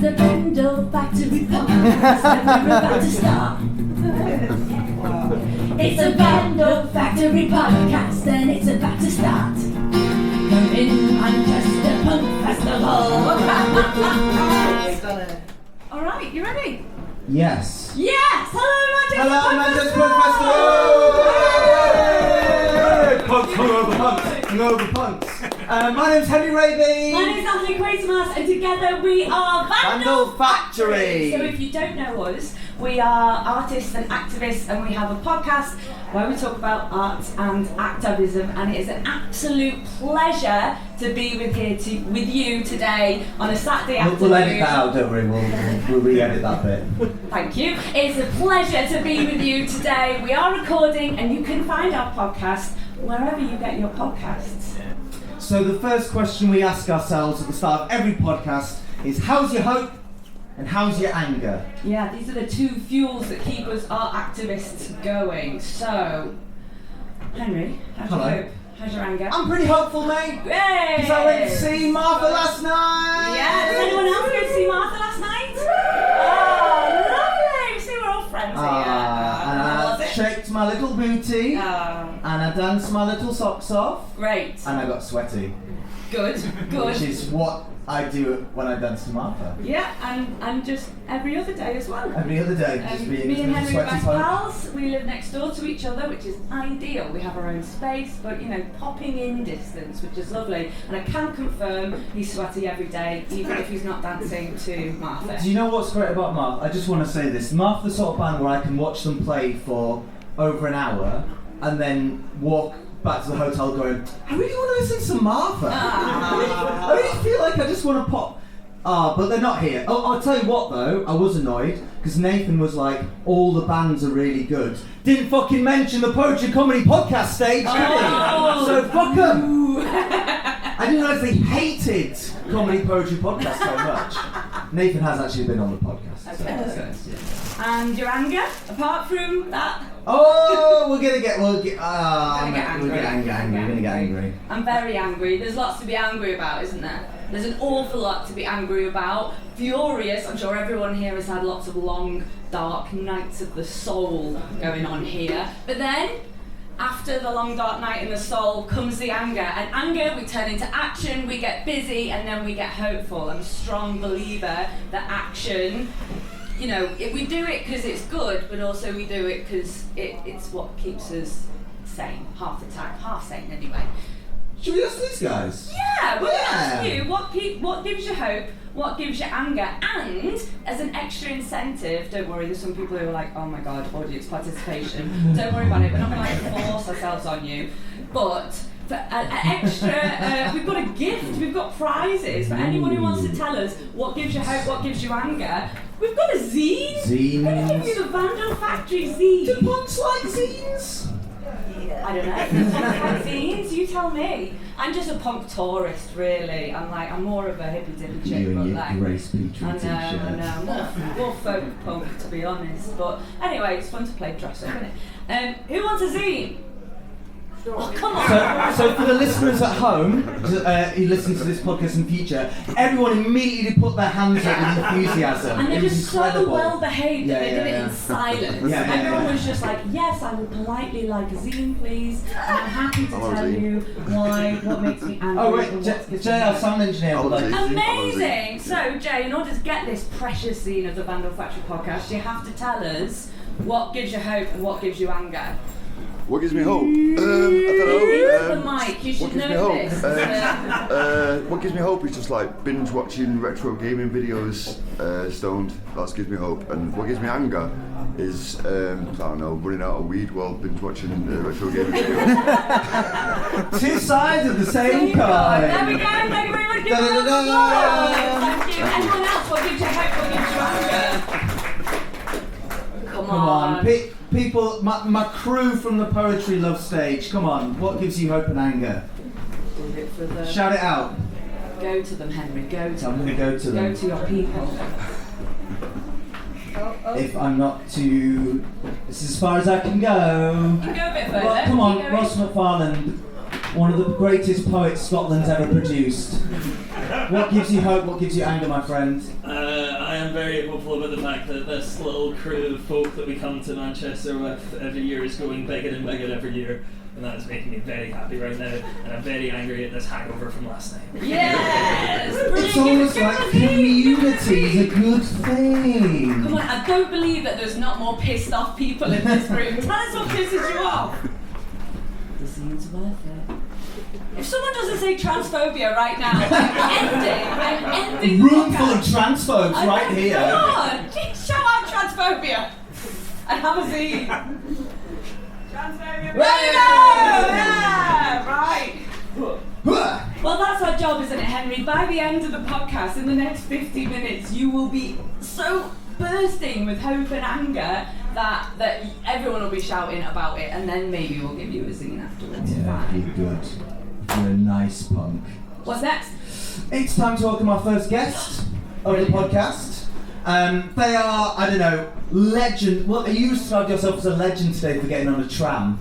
It's the Bendel Factory podcast and we're about to start. It's a Bendel Factory podcast and it's about to start. Come in Manchester Punk Festival. Alright, you ready? Yes. Yes! Hello Manchester Punk Festival! Punks, hungover punks. My name's Henry Raby. My name's Natalie and together we are Vandal Factory. So if you don't know us, we are artists and activists and we have a podcast where we talk about art and activism, and it is an absolute pleasure to be with you today on a Saturday afternoon. We'll edit that out, don't worry, we'll re-edit that bit. Thank you. It's a pleasure to be with you today. We are recording and you can find our podcast wherever you get your podcasts. So the first question we ask ourselves at the start of every podcast is, how's your hope and how's your anger? Yeah, these are the two fuels that keep us, our activists, going. So, Henry, how's your hope? How's your anger? I'm pretty hopeful, mate. Yay! Because I went to see Martha last night. Yeah, did anyone else go to see Martha last night? Oh, lovely! See, we're all friends here. And I shaked my little booty. And I danced my little socks off. Great. And I got sweaty. Good. Which is what I do when I dance to Martha. Yeah, and just every other day as well. Every other day, just being me and Henry are sweaty best pals. We live next door to each other, which is ideal. We have our own space, but popping in distance, which is lovely. And I can confirm he's sweaty every day, even if he's not dancing to Martha. Do you know what's great about Martha? I just want to say this. Martha's the sort of band where I can watch them play for over an hour and then walk back to the hotel going, I really want to listen to Martha. I really feel like I just want to pop. But they're not here. Oh, I'll tell you what though, I was annoyed because Nathan was like, all the bands are really good. Didn't fucking mention the Poetry Comedy Podcast stage, did he? So fuck them. I didn't realise they hated Comedy Poetry Podcast so much. Nathan has actually been on the podcast. Okay. So, and your anger, apart from that? Oh, we're gonna get angry. I'm very angry. There's lots to be angry about, isn't there? There's an awful lot to be angry about. Furious. I'm sure everyone here has had lots of long, dark nights of the soul going on here. But then, after the long, dark night in the soul comes the anger. And anger, we turn into action, we get busy, and then we get hopeful. I'm a strong believer that action, we do it because it's good, but also we do it because it's what keeps us sane, half the time, half sane anyway. Should we ask these guys? Yeah, we'll ask you what gives you hope, what gives you anger, and as an extra incentive, don't worry, there's some people who are like, oh my god, audience participation, don't worry about it, we're not going to force ourselves on you, but for an extra, we've got a gift, we've got prizes for anyone who wants to tell us what gives you hope, what gives you anger. We've got a zine. Zines. We're going to give you the Vandal Factory zine. Do punks like zines? I don't know. Punks like zines? You tell me. I'm just a punk tourist, really. I'm more of a hippie dippy chick. You and your Grace Petrie t-shirt. I know. More folk punk, to be honest. But anyway, it's fun to play dress up, isn't it? Who wants a zine? Oh, come on. So for the listeners at home who listen to this podcast in future, everyone immediately put their hands up with enthusiasm. And they're just incredible. so well behaved that they did it in silence. Everyone was just like, yes, I would politely like a zine, please. And I'm happy to tell you what makes me angry. Oh wait, Jay, our sound engineer. Amazing! So Jay, in order to get this precious zine of the Vandal Factory podcast, you have to tell us what gives you hope and what gives you anger. What gives me hope? I don't know. Use the mic, you should know this. What gives me hope is just like binge watching retro gaming videos, stoned. That gives me hope. And what gives me anger is, I don't know, running out of weed while binge watching retro gaming videos. Two sides of the same coin. There we go, thank you very much. Give it up. Thank you. Anyone else, what gives you hope, what gives you anger? Come on. People, my crew from the Poetry Love stage, come on, what gives you hope and anger? Shout it out. Go to them, Henry, go to them. I'm going to go to them. Go to your people. If I'm not too... This is as far as I can go. You can go a bit further. Well, come on, Ross McFarlane, one of the greatest poets Scotland's ever produced. What gives you hope, what gives you anger, my friend? am very hopeful about the fact that this little crew of folk that we come to Manchester with every year is growing bigger and bigger every year. And that is making me very happy right now, and I'm very angry at this hangover from last night. Yes! It's almost like community is a good thing. Come on, I don't believe that there's not more pissed off people in this room. Tell us what pisses you off. This seems worth it. If someone doesn't say transphobia right now, I'm ending Room full of transphobes right here. Come on, shout out transphobia and have a seat. Transphobia. Yeah, right. Well, that's our job, isn't it, Henry? By the end of the podcast, in the next 50 minutes, you will be so bursting with hope and anger that everyone will be shouting about it, and then maybe we'll give you a singing afterwards. Yeah, you're good. You're a nice punk. What's next? It's time to welcome our first guest of the podcast. They are, I don't know, legend. Well, you described yourself as a legend today for getting on a tram.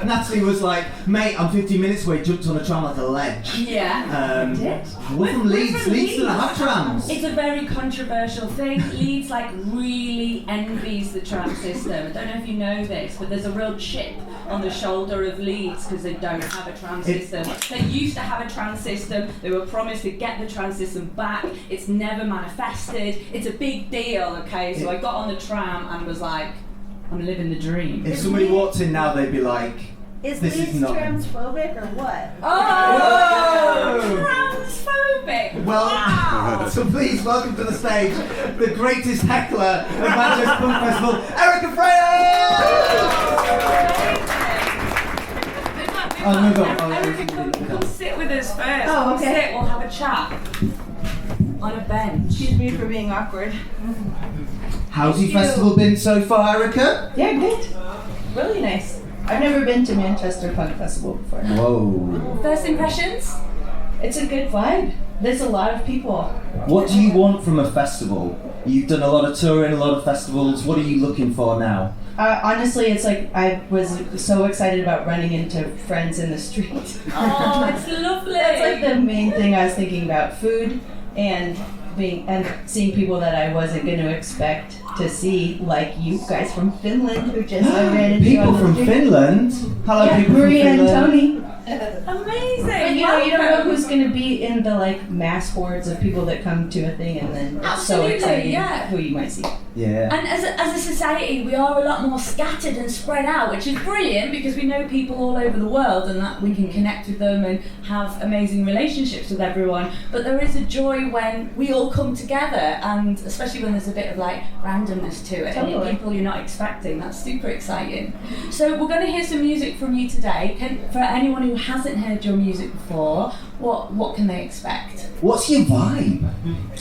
Natalie was like, mate, I'm 15 minutes away, jumped on a tram like a ledge. Yeah, I did. We're from Leeds. Leeds doesn't have trams. It's a very controversial thing. Leeds really envies the tram system. I don't know if you know this, but there's a real chip on the shoulder of Leeds because they don't have a tram system. They used to have a tram system. They were promised to get the tram system back. It's never manifested. It's a big deal, okay? So I got on the tram and was like, I'm living the dream. If somebody walked in now, they'd be like, Is this Leeds is not transphobic or what? Oh! Transphobic! Well, wow. So please welcome to the stage the greatest heckler of Manchester Punk Festival, Erica Freas! Oh, no, go on. Erica, come sit with us first. Oh, Come okay. sit, we'll have a chat. On a bench. Excuse me for being awkward. How's your festival been so far, Erica? Yeah, good. Really nice. I've never been to Manchester Punk Festival before. Whoa. First impressions? It's a good vibe. There's a lot of people. What do you want from a festival? You've done a lot of touring, a lot of festivals. What are you looking for now? Honestly, it's like I was so excited about running into friends in the street. Oh, it's lovely. That's like the main thing I was thinking about. Food and seeing people that I wasn't going to expect to see, like you guys from Finland who just I ran into People on the from street. Finland? Hello, Yeah, people Maria from and Finland. Tony. Amazing. But you know, you don't know who's going to be in the like mass hordes of people that come to a thing, and then it's so Absolutely, exciting yeah. who you might see. Yeah. And as a society, we are a lot more scattered and spread out, which is brilliant because we know people all over the world and that we can connect with them and have amazing relationships with everyone. But there is a joy when we all come together, and especially when there's a bit of like randomness to it, and Totally. people you're not expecting. That's super exciting. So we're going to hear some music from you today. For anyone who hasn't heard your music before, what can they expect? What's your vibe?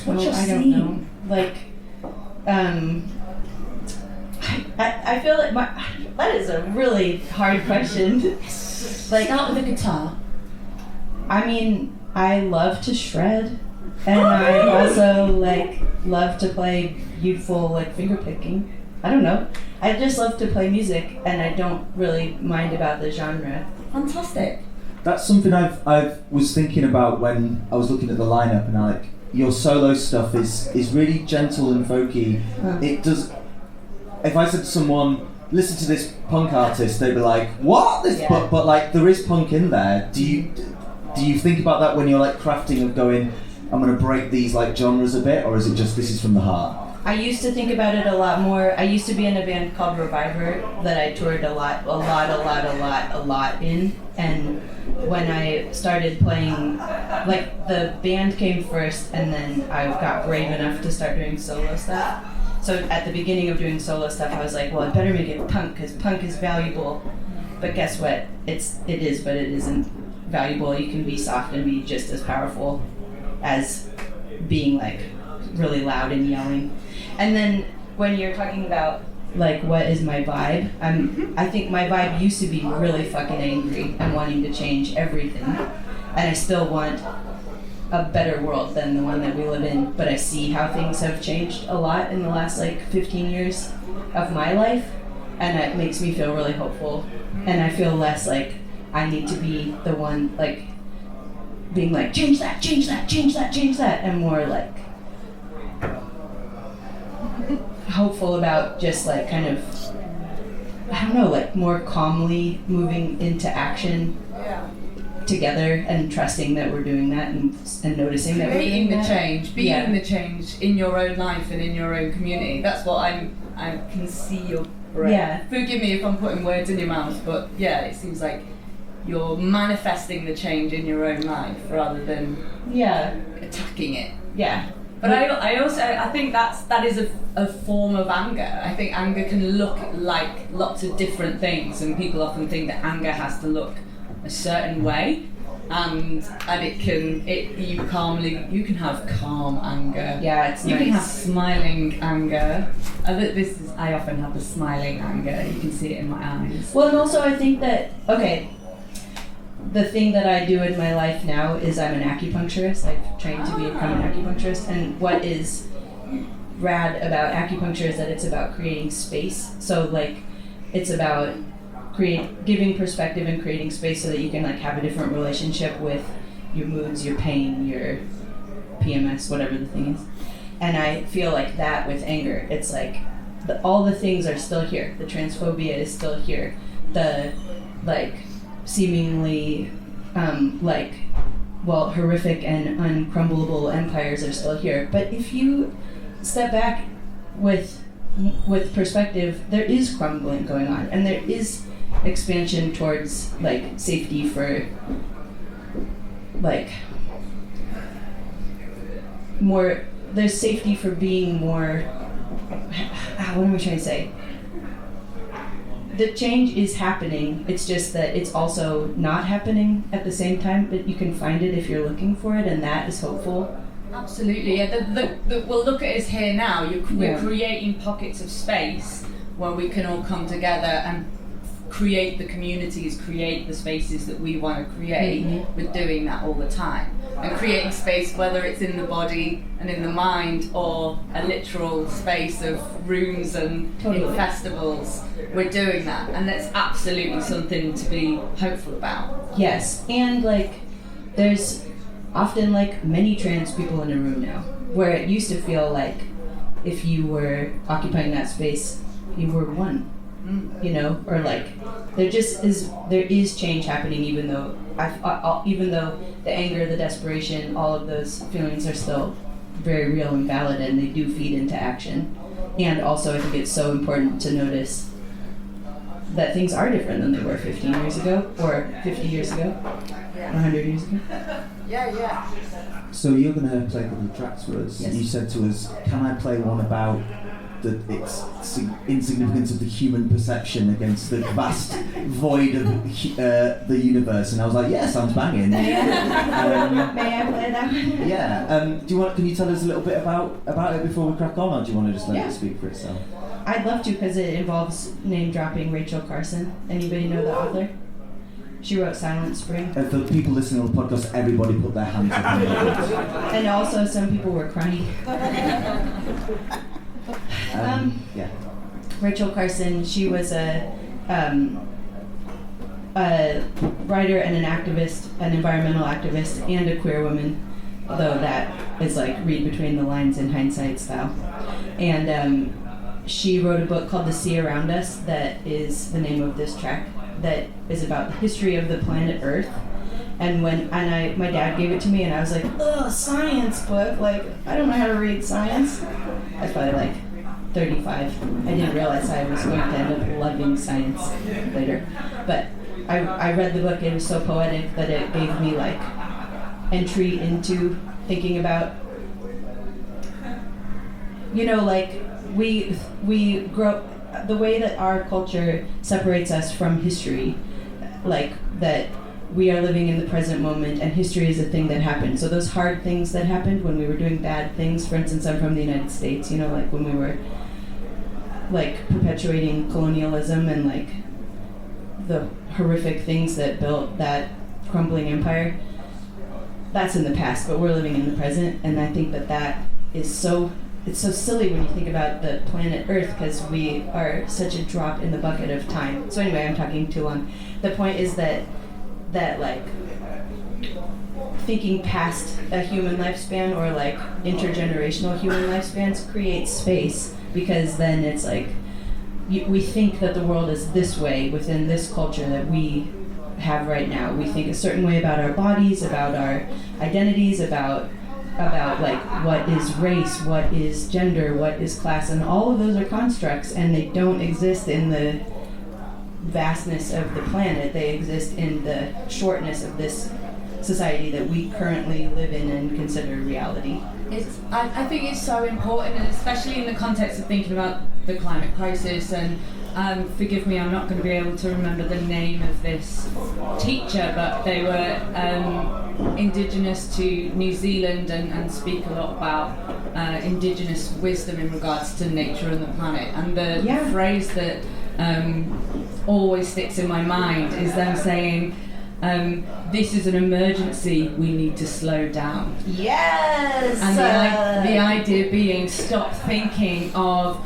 What's your I don't scene? know. Like, I feel like that is a really hard question. Like, Start with a guitar. I mean, I love to shred, and I also like love to play beautiful like finger picking. I don't know. I just love to play music, and I don't really mind about the genre. Fantastic. That's something I was thinking about when I was looking at the lineup, and like your solo stuff is really gentle and folky. It does. If I said to someone, listen to this punk artist, they'd be like, what? This, Yeah. but like there is punk in there. Do you think about that when you're like crafting of going, I'm gonna break these like genres a bit, or is it just this is from the heart? I used to think about it a lot more. I used to be in a band called Reviver that I toured a lot in. And when I started playing, like the band came first, and then I got brave enough to start doing solo stuff. So at the beginning of doing solo stuff, I was like, well, I better make it punk because punk is valuable. But guess what? It is, but it isn't valuable. You can be soft and be just as powerful as being like really loud and yelling. And then when you're talking about like what is my vibe, I think my vibe used to be really fucking angry and wanting to change everything, and I still want a better world than the one that we live in, but I see how things have changed a lot in the last like 15 years of my life, and it makes me feel really hopeful, and I feel less like I need to be the one like being like change that, and more like hopeful about just like kind of, I don't know, like more calmly moving into action together and trusting that we're doing that and noticing that we're doing Creating the that. change, being the change in your own life and in your own community. That's what I can see your brain. Yeah. Forgive me if I'm putting words in your mouth, but yeah, it seems like you're manifesting the change in your own life rather than attacking it. Yeah. But I think that is a form of anger. I think anger can look like lots of different things, and people often think that anger has to look a certain way, and you can have calm anger. Yeah, it's you nice. can have smiling anger. I often have the smiling anger. You can see it in my eyes. Well, and also I think that, the thing that I do in my life now is I'm an acupuncturist. I've trained to become an acupuncturist, and what is rad about acupuncture is that it's about creating space. So like, it's about giving perspective and creating space so that you can like have a different relationship with your moods, your pain, your PMS, whatever the thing is. And I feel like that with anger. It's like all the things are still here. The transphobia is still here. The like seemingly horrific and uncrumbleable empires are still here. But if you step back with perspective, there is crumbling going on, and there is expansion towards like safety for like more. There's safety for being more. What am I trying to say? The change is happening. It's just that it's also not happening at the same time. But you can find it if you're looking for it, and that is hopeful. Absolutely. Yeah. Well, look at us here now. We're creating pockets of space where we can all come together and create the communities, create the spaces that we want to create. Mm-hmm. We're doing that all the time. And creating space, whether it's in the body and in the mind or a literal space of rooms and in festivals, we're doing that. And that's absolutely something to be hopeful about. Yes, and like there's often like many trans people in a room now, where it used to feel like if you were occupying that space, you were one. You know, or like there is change happening, even though the anger, the desperation, all of those feelings are still very real and valid, and they do feed into action. And also, I think it's so important to notice that things are different than they were 15 years ago, or 50 years ago, or 100 years ago. Yeah. So you're going to play a couple of tracks for us. Yes. You said to us, can I play one about the insignificance of the human perception against the vast void of the universe? And I was like, yeah, sounds banging. May I play that one? Yeah. Can you tell us a little bit about it before we crack on, or do you want to just let it speak for itself? I'd love to, because it involves name dropping Rachel Carson. Anybody know the author? She wrote Silent Spring. For the people listening on the podcast, everybody put their hands up. And also some people were crying. Rachel Carson, she was a writer and an activist, an environmental activist, and a queer woman, though that is like read between the lines in hindsight style. And she wrote a book called The Sea Around Us, that is the name of this track, that is about the history of the planet Earth. And my dad gave it to me, and I was like, ugh, science book, like, I don't know how to read science. I was probably like 35. I didn't realize I was going to end up loving science later. But I read the book, it was so poetic that it gave me like entry into thinking about, you know, like we grow, the way that our culture separates us from history, like that we are living in the present moment, and history is a thing that happened. So those hard things that happened when we were doing bad things, for instance, I'm from the United States, you know, like when we were like perpetuating colonialism and like the horrific things that built that crumbling empire, that's in the past, but we're living in the present. And I think that is so, it's so silly when you think about the planet Earth, because we are such a drop in the bucket of time. So anyway, I'm talking too long. The point is that like thinking past a human lifespan, or like intergenerational human lifespans, creates space because then it's like we think that the world is this way within this culture that we have right now. We think a certain way about our bodies, about our identities, about like what is race, what is gender, what is class, and all of those are constructs, and they don't exist in the vastness of the planet. They exist in the shortness of this society that we currently live in and consider reality. I think it's so important, and especially in the context of thinking about the climate crisis. And forgive me, I'm not going to be able to remember the name of this teacher, but they were indigenous to New Zealand and speak a lot about indigenous wisdom in regards to nature and the planet. And the phrase that always sticks in my mind is them saying, this is an emergency, we need to slow down. Yes! And the idea being, stop thinking of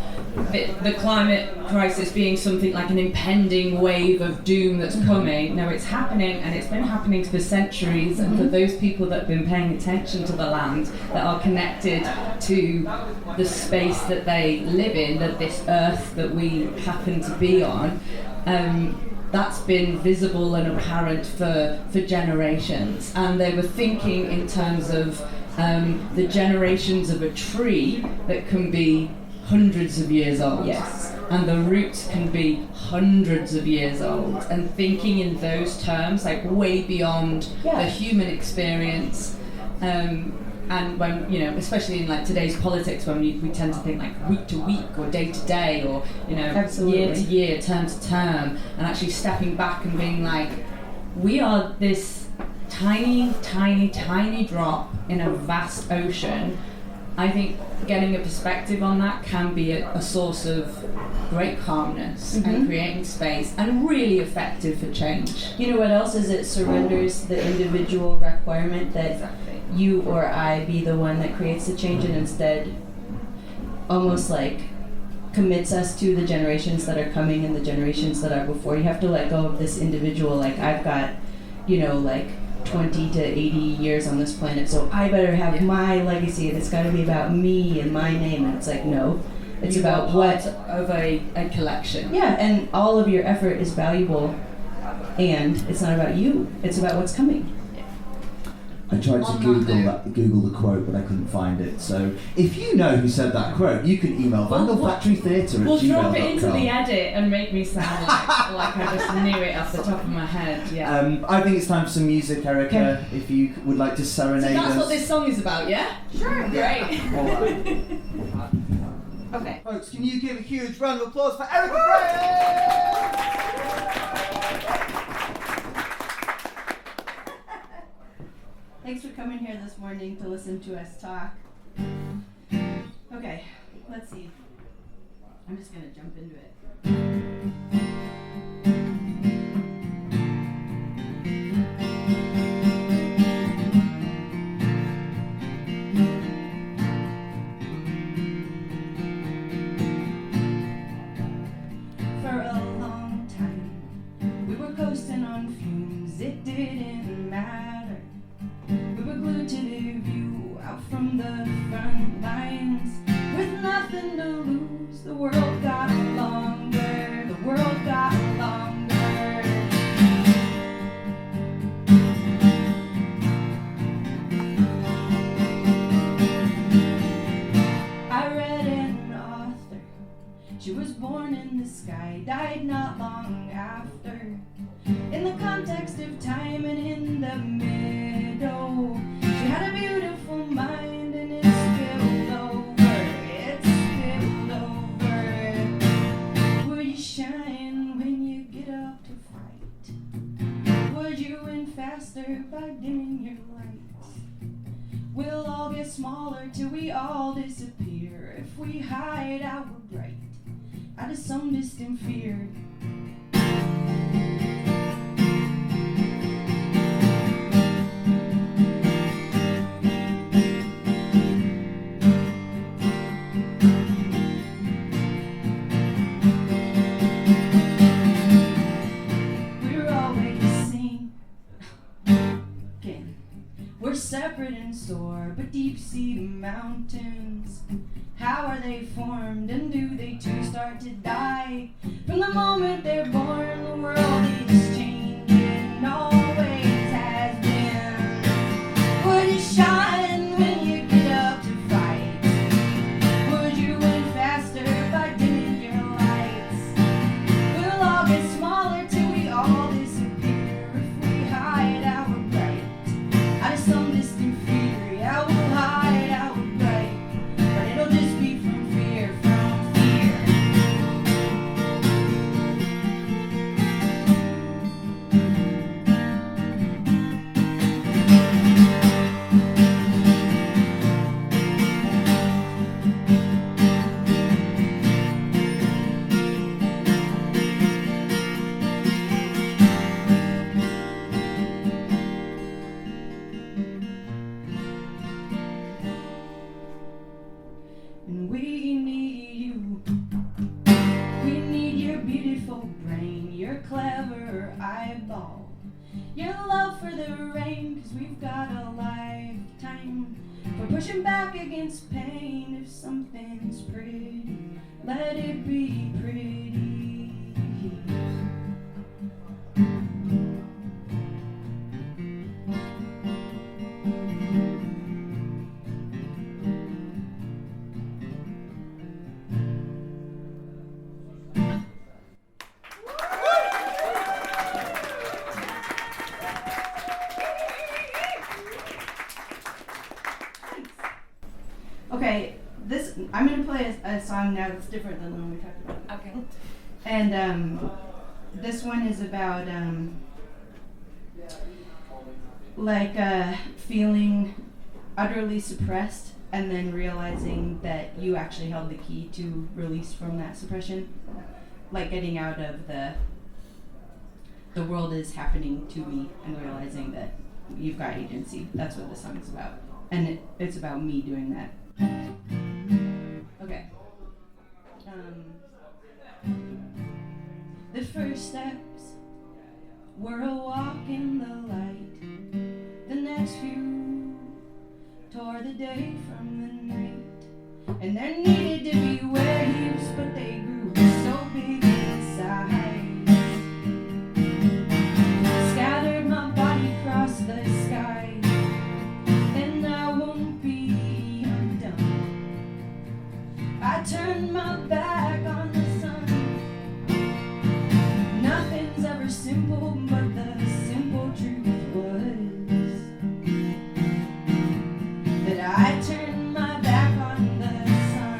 the climate crisis being something like an impending wave of doom that's coming. No, it's happening, and it's been happening for centuries. And for those people that have been paying attention to the land, that are connected to the space that they live in, that this earth that we happen to be on, that's been visible and apparent for generations. And they were thinking in terms of the generations of a tree that can be hundreds of years old. Yes. And the roots can be hundreds of years old. And thinking in those terms, like way beyond the human experience. And when, especially in like today's politics, when we tend to think like week to week or day to day, or Absolutely. year to year, term to term, and actually stepping back and being like, we are this tiny, tiny, tiny drop in a vast ocean. I think getting a perspective on that can be a source of great calmness and creating space, and really effective for change. You know what else is? It surrenders the individual requirement that you or I be the one that creates the change, and instead almost like commits us to the generations that are coming and the generations that are before. You have to let go of this individual, like I've got, like 20 to 80 years on this planet, so I better have my legacy, and it's got to be about me and my name. And it's like, no, it's about what of a collection. Yeah, and all of your effort is valuable, and it's not about you, it's about what's coming. I tried to Google the quote, but I couldn't find it. So if you know who said that quote, you can email vandalfactorytheatre@gmail.com. We'll drop it into the edit and make me sound like I just knew it off the top of my head. Yeah. I think it's time for some music, Erica. If you would like to serenade us. That's what this song is about, yeah? Sure. Great. All right. Okay. Folks, can you give a huge round of applause for Erica Freas? Thanks for coming here this morning to listen to us talk. Okay, let's see. I'm just gonna jump into it. For a long time, we were coasting on fumes. It didn't matter. We were glued to the view out from the front lines. With nothing to lose, the world got longer. The world got longer. I read an author. She was born in the sky, died not long after. In the context of time and in the middle, she had a beautiful mind, and it spilled over. It spilled over. Will you shine when you get up to fight? Would you win faster by dimming your lights? We'll all get smaller till we all disappear if we hide our bright out of some distant fear. We're We're separate and sore, but deep sea mountains, how are they formed, and do they too start to die? From the moment they're born, the world is changing, always has been. Would you shine when you get up to fight? Would you win faster by dimming your lights? We'll all get smaller till we all disappear if we hide our bright out of some distant fear. Yeah, we'll hide our bright, but it'll just be from fear, from fear. And we need you. We need your beautiful brain, your clever eyeball, your love for the rain, 'cause we've got a lifetime for pushing back against pain. If something's pretty, let it be pretty. Okay, I'm gonna play a song now that's different than the one we talked about. Okay. And this one is about feeling utterly suppressed and then realizing that you actually held the key to release from that suppression, like getting out of the world is happening to me and realizing that you've got agency. That's what this song is about, and it's about me doing that. Okay. The first steps were a walk in the light. The next few tore the day from the night. And there needed to be waves, but they grew so big in size. Scattered my body across the sky, and I won't be undone. I turned my back on the sun. Nothing's ever simple, but the simple truth was that I turned my back on the sun.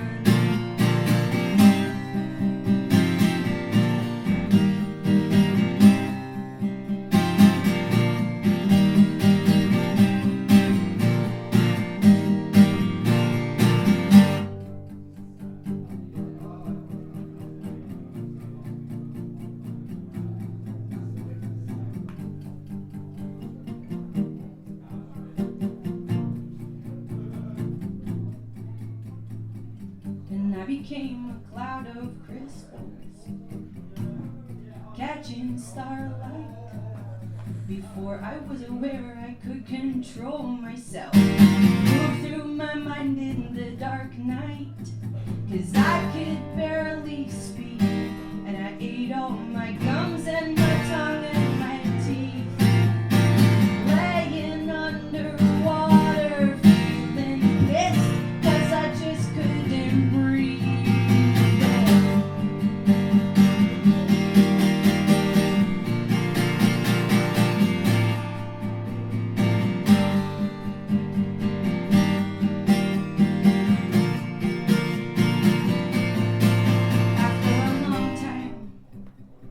And I became a cloud of crystals, catching starlight. Before I was aware I could control myself, move through my mind in the dark night. 'Cause I could barely speak, and I ate all my gums and my tongue and my teeth. Laying underwater, feeling pissed, 'cause I just couldn't breathe. After a long time,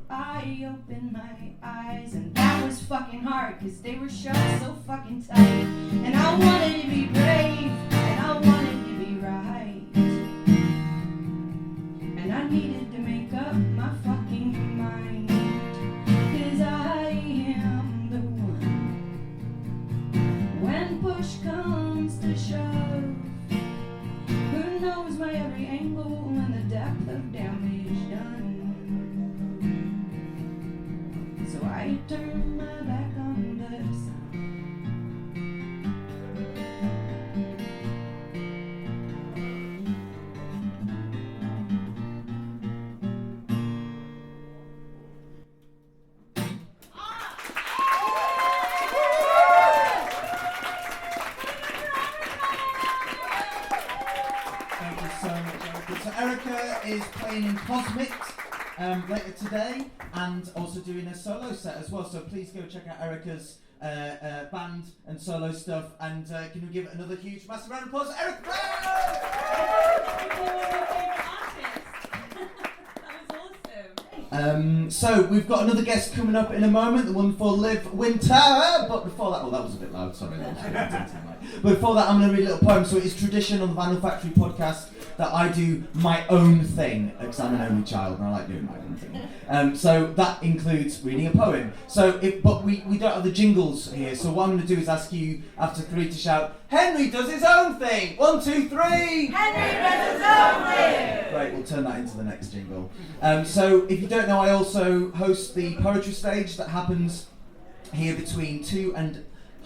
I opened my eyes, and that was fucking hard, 'cause they were shut so fucking tight. And I wanted to be brave, and I wanted to be right. And I needed to make up my fucking mind, 'cause I am the one. When push comes to shove, who knows my every angle and the depth of damage done. So I turn my back on the sun. is playing in Cosmics later today, and also doing a solo set as well. So please go check out Erica's band and solo stuff. And can we give it another huge, massive round of applause to Erica Freas! So we've got another guest coming up in a moment, the wonderful Liv Wynter. But before that, that was a bit loud. Sorry. But before that, I'm going to read a little poem. So it is tradition on the Vinyl Factory podcast that I do my own thing, because I'm an only child and I like doing my own thing. So that includes reading a poem. But we don't have the jingles here. So what I'm going to do is ask you after 3 to shout, Henry does his own thing. 1, 2, 3. Henry does his own thing. Great, we'll turn that into the next jingle. So if you don't know, I also host the poetry stage that happens here between 2 and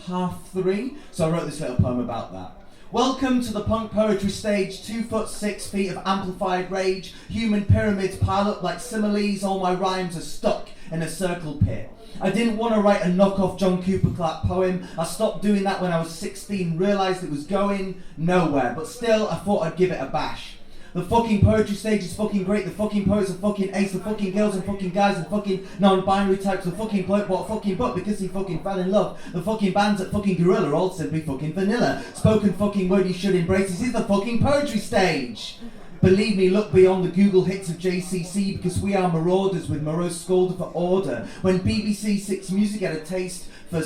half 3. So I wrote this little poem about that. Welcome to the punk poetry stage, 2 foot 6 feet of amplified rage. Human pyramids pile up like similes, all my rhymes are stuck in a circle pit. I didn't want to write a knockoff John Cooper Clarke poem. I stopped doing that when I was 16, realised it was going nowhere, but still I thought I'd give it a bash. The fucking poetry stage is fucking great, the fucking poets are fucking ace, the fucking girls and fucking guys and fucking non-binary types, the fucking bloke bought a fucking book because he fucking fell in love. The fucking bands at fucking Gorilla are all simply fucking vanilla. Spoken fucking word you should embrace, this is the fucking poetry stage. Believe me, look beyond the Google hits of JCC, because we are marauders with morose scolder for order. When BBC Six Music had a taste for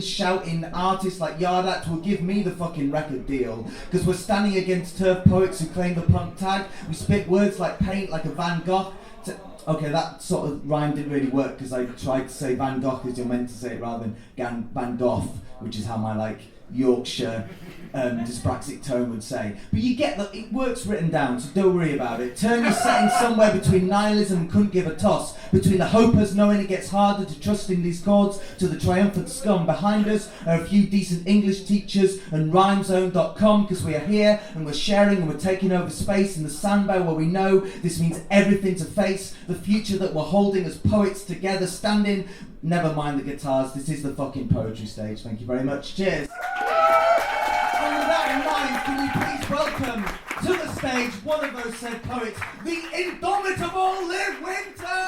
shouting artists like Yard Act will give me the fucking record deal, because we're standing against turf poets who claim the punk tag. We spit words like paint, like a Van Gogh. Okay, that sort of rhyme didn't really work because I tried to say Van Gogh as you're meant to say it rather than Van Gogh, which is how my Yorkshire dyspraxic tone would say. But you get that it works written down, so don't worry about it. Turn your setting somewhere between nihilism and couldn't give a toss, between the hopers knowing it gets harder to trust in these chords to the triumphant scum. Behind us are a few decent English teachers and rhymezone.com, because we are here and we're sharing and we're taking over space in the sandbar where we know this means everything to face the future that we're holding as poets together standing. Never mind the guitars, this is the fucking poetry stage. Thank you very much. Cheers. And with that in mind, can you please welcome to the stage one of those said poets, the indomitable Liv Wynter!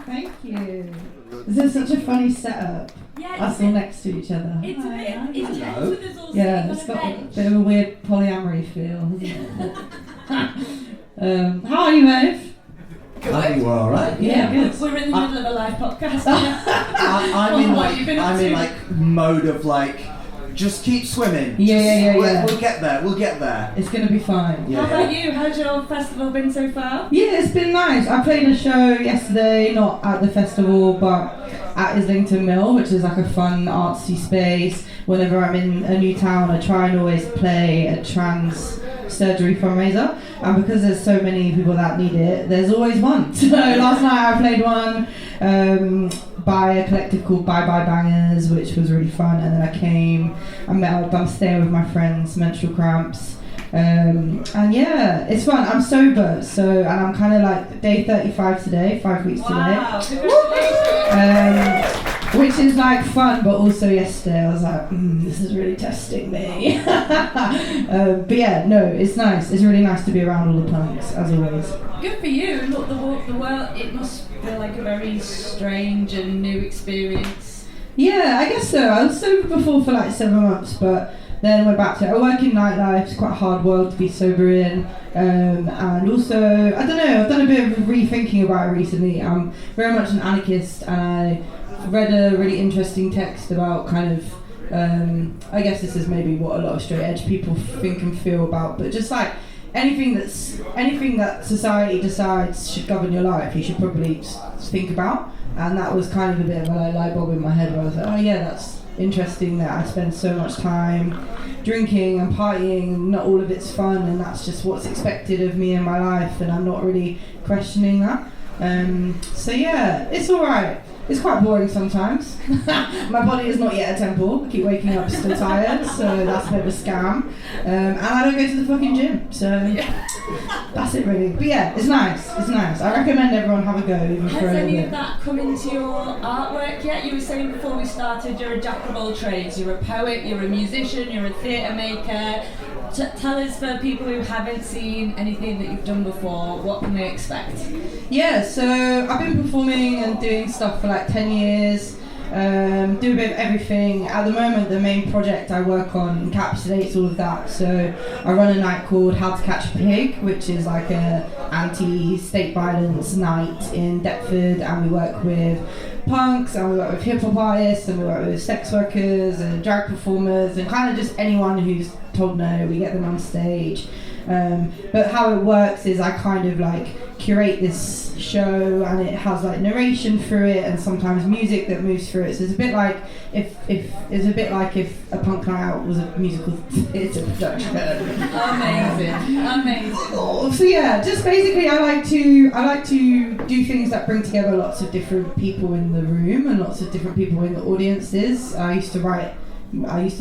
Thank you. This is such a funny setup. Yeah, Us all next to each other. it's a bit intense with us all Yeah, sitting it's on a got a bench. bit of a weird polyamory feel, hasn't it? How are you, Maeve? I think we're alright. Yeah, good. We're in the middle of a live podcast. I'm in mode of just keep swimming. Yeah. We'll get there. It's going to be fine. Yeah. How about you? How's your festival been so far? Yeah, it's been nice. I played a show yesterday, not at the festival, but at Islington Mill, which is like a fun artsy space. Whenever I'm in a new town, I try and always play a trans surgery fundraiser, and because there's so many people that need it, there's always one. So last night I played one by a collective called Bye Bye Bangers, which was really fun, and then I came and I'm staying with my friends, Menstrual Cramps, and yeah, it's fun. I'm sober, and I'm kind of day 35 today, 5 weeks Wow, today. congratulations! Which is fun, but also yesterday I was like, this is really testing me. But yeah, no, it's nice. It's really nice to be around all the punks, as always. Good for you. Look, the world, it must feel like a very strange and new experience. Yeah, I guess so. I was sober before for 7 months, but then went back to it. I work in nightlife. It's quite a hard world to be sober in. And also, I don't know, I've done a bit of rethinking about it recently. I'm very much an anarchist, and I read a really interesting text about I guess this is maybe what a lot of straight edge people think and feel about, but just anything that society decides should govern your life, you should probably think about. And that was kind of a bit of a light bulb in my head where I was like, oh yeah, that's interesting that I spend so much time drinking and partying, not all of it's fun, and that's just what's expected of me in my life, and I'm not really questioning that. So yeah, it's alright. It's quite boring sometimes. My body is not yet a temple. I keep waking up still tired, so that's a bit of a scam. And I don't go to the fucking gym, so that's it really. But yeah, it's nice. I recommend everyone have a go, even for a Has little any bit. of that come into your artwork yet? You were saying before we started, you're a jack of all trades. You're a poet, you're a musician, you're a theatre maker. tell us, for people who haven't seen anything that you've done before, what can they expect? Yeah, so I've been performing and doing stuff for like 10 years, do a bit of everything. At the moment, the main project I work on encapsulates all of that. So I run a night called How to Catch a Pig, which is like a anti-state violence night in Deptford, and we work with punks, and we work with hip hop artists, and we work with sex workers and drag performers, and kind of just anyone who's told no, we get them on stage. But how it works is I kind of like curate this show, and it has like narration through it and sometimes music that moves through it. So it's a bit like if a punk night out was a musical theatre production. Amazing. So yeah, just basically I like to do things that bring together lots of different people in the room and lots of different people in the audiences. I used to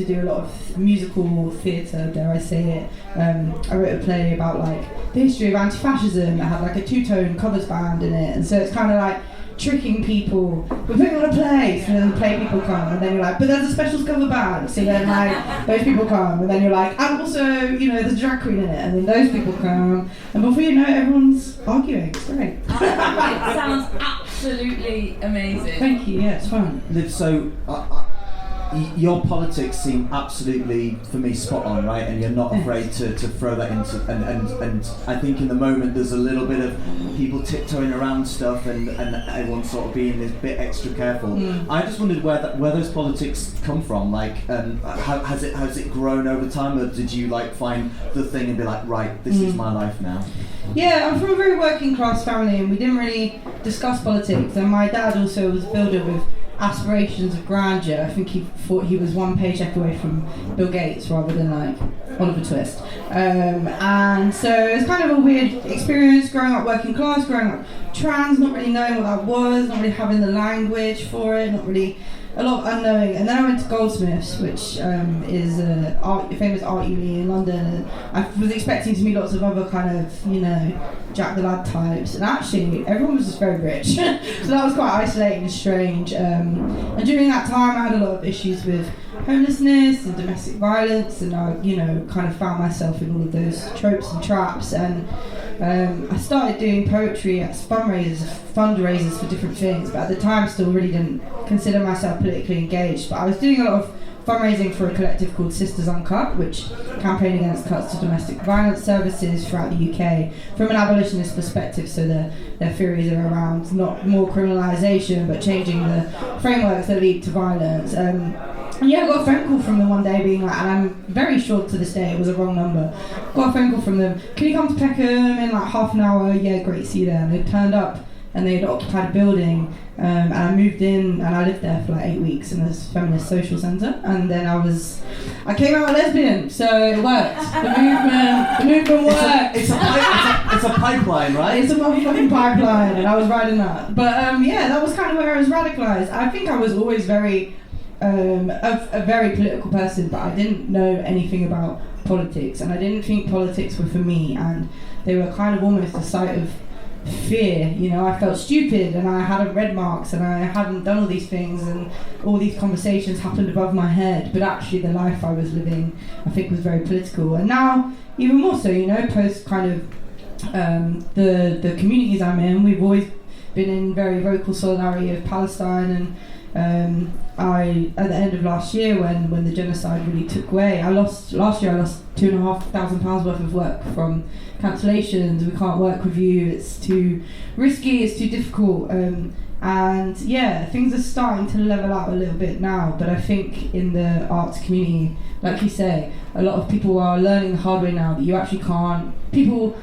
do a lot of musical theatre, dare I say it. I wrote a play about like the history of anti-fascism that had like a two-tone covers band in it, and so it's kind of like tricking people. We're putting on a play, so then the play people come, and then you're like, but there's a special cover band, so then like those people come, and then you're like, and also, you know, there's a drag queen in it, and then those people come, and before you know it, everyone's arguing. It's great. It sounds absolutely amazing. Thank you. Yeah, it's fun. Liv, so your politics seem absolutely, for me, spot on, right? And you're not afraid to throw that into, and I think in the moment there's a little bit of people tiptoeing around stuff and everyone sort of being a bit extra careful. I just wondered where those politics come from. Like, has it grown over time, or did you like find the thing and be like, right, this is my life now? Yeah, I'm from a very working class family, and we didn't really discuss politics. And my dad also was a builder with aspirations of grandeur. I think he thought he was one paycheck away from Bill Gates rather than like Oliver Twist. And so it's kind of a weird experience growing up working class, growing up trans, not really knowing what that was, not really having the language for it, not really a lot of unknowing. And then I went to Goldsmiths, which is a famous art uni in London, and I was expecting to meet lots of other kind of, you know, Jack the Lad types, and actually everyone was just very rich. So that was quite isolating and strange. And during that time I had a lot of issues with homelessness and domestic violence, and I, you know, kind of found myself in all of those tropes and traps. And I started doing poetry at fundraisers for different things, but at the time still really didn't consider myself politically engaged. But I was doing a lot of fundraising for a collective called Sisters Uncut, which campaign against cuts to domestic violence services throughout the UK from an abolitionist perspective. So their theories are around not more criminalisation, but changing the frameworks that lead to violence. And yeah, I got a phone call from them one day being like, and I'm very sure to this day it was a wrong number. Got a phone call from them, can you come to Peckham in like half an hour? Yeah, great, see you there. And they turned up, and they had occupied a building, and I moved in, and I lived there for like 8 weeks in this feminist social centre, and then I came out a lesbian, so it worked. The movement worked. It's a pipeline, right? It's a motherfucking pipeline, and I was riding that. But yeah, that was kind of where I was radicalised. I think I was always a very political person, but I didn't know anything about politics, and I didn't think politics were for me, and they were kind of almost a sight of fear. You know, I felt stupid, and I had red marks, and I hadn't done all these things, and all these conversations happened above my head, but actually the life I was living, I think, was very political. And now even more so, you know, post kind of the communities I'm in, we've always been in very vocal solidarity of Palestine. And I, at the end of last year, when the genocide really took away, last year I lost £2,500 worth of work from cancellations. We can't work with you, it's too risky, it's too difficult. And yeah, things are starting to level out a little bit now, but I think in the arts community, like you say, a lot of people are learning the hard way now that you actually can't. People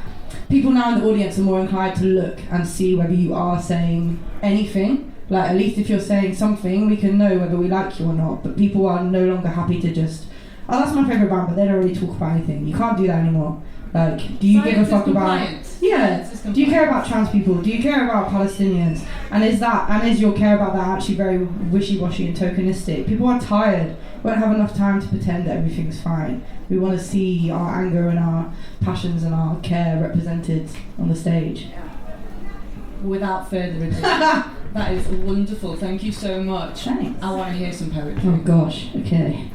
now in the audience are more inclined to look and see whether you are saying anything. Like, at least if you're saying something, we can know whether we like you or not. But people are no longer happy to just, oh, that's my favourite band, but they don't really talk about anything. You can't do that anymore. Like, do you give a fuck about? Yeah. Do you care about trans people? Do you care about Palestinians? And is your care about that actually very wishy-washy and tokenistic? People are tired. We won't have enough time to pretend that everything's fine. We want to see our anger and our passions and our care represented on the stage. Without further ado, that is wonderful. Thank you so much. Thanks. I want to hear some poetry. Oh gosh. Okay.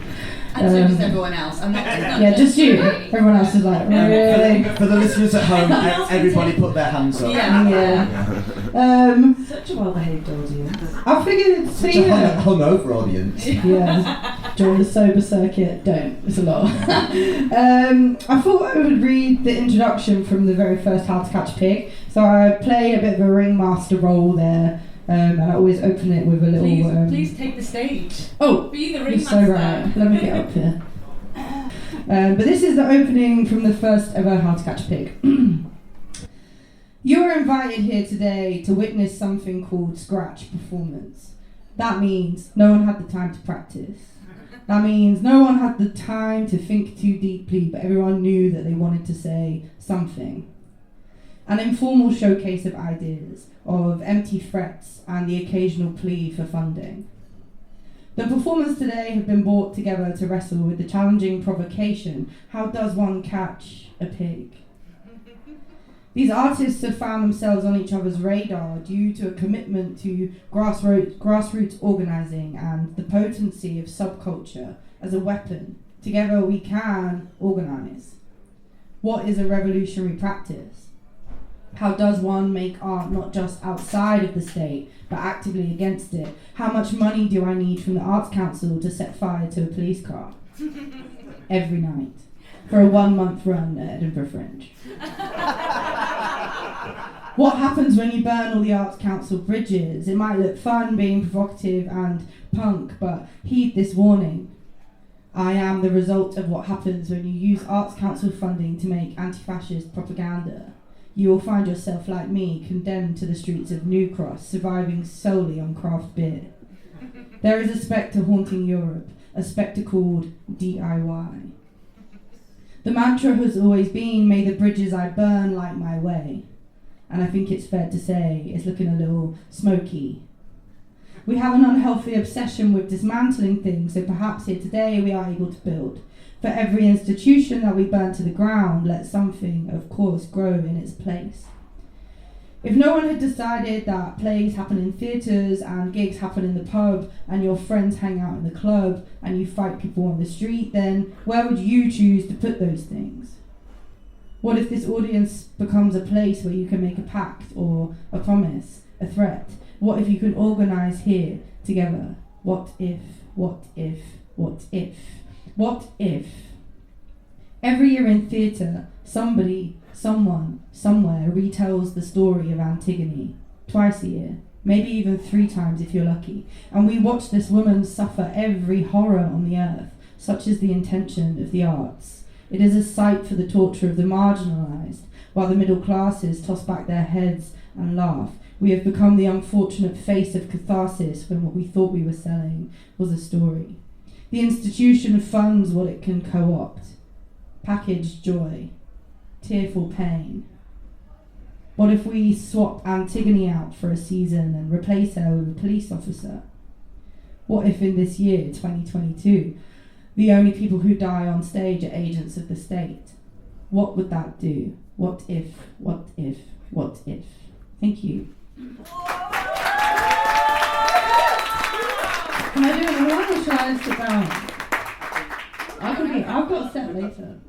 And so does everyone else. I'm not yeah, just you. Everyone else is like, really? For the listeners at home, everybody put their hands up. Yeah. Such a well-behaved audience. I figured it's Such a hungover audience. Yeah. Join the sober circuit. Don't. It's a lot. I thought I would read the introduction from the very first How to Catch a Pig. So I play a bit of a ringmaster role there. And I always open it with a little... Please take the stage. Oh, Be the you're ringmaster. so right. Let me get up here. But this is the opening from the first ever How to Catch a Pig. You are invited here today to witness something called scratch performance. That means no one had the time to practice. That means no one had the time to think too deeply, but everyone knew that they wanted to say something. An informal showcase of ideas, of empty threats and the occasional plea for funding. The performers today have been brought together to wrestle with the challenging provocation, how does one catch a pig? These artists have found themselves on each other's radar due to a commitment to grassroots organising and the potency of subculture as a weapon. Together we can organise. What is a revolutionary practice? How does one make art not just outside of the state, but actively against it? How much money do I need from the Arts Council to set fire to a police car? Every night. For a 1-month run at Edinburgh Fringe. What happens when you burn all the Arts Council bridges? It might look fun being provocative and punk, but heed this warning. I am the result of what happens when you use Arts Council funding to make anti-fascist propaganda. You will find yourself, like me, condemned to the streets of New Cross, surviving solely on craft beer. There is a spectre haunting Europe, a spectre called DIY. The mantra has always been, may the bridges I burn light my way. And I think it's fair to say it's looking a little smoky. We have an unhealthy obsession with dismantling things, so perhaps here today we are able to build. For every institution that we burn to the ground, let something, of course, grow in its place. If no one had decided that plays happen in theatres and gigs happen in the pub and your friends hang out in the club and you fight people on the street, then where would you choose to put those things? What if this audience becomes a place where you can make a pact or a promise, a threat? What if you can organise here together? What if, what if, what if? What if? Every year in theatre, somebody, someone, somewhere retells the story of Antigone. Twice a year, maybe even 3 times if you're lucky. And we watch this woman suffer every horror on the earth. Such is the intention of the arts. It is a site for the torture of the marginalised, while the middle classes toss back their heads and laugh. We have become the unfortunate face of catharsis when what we thought we were selling was a story. The institution funds what it can co-opt. Packaged joy, tearful pain. What if we swapped Antigone out for a season and replace her with a police officer? What if in this year, 2022, the only people who die on stage are agents of the state? What would that do? What if, what if, what if? Thank you. Can I do it now or shall I sit down? I've got a set later.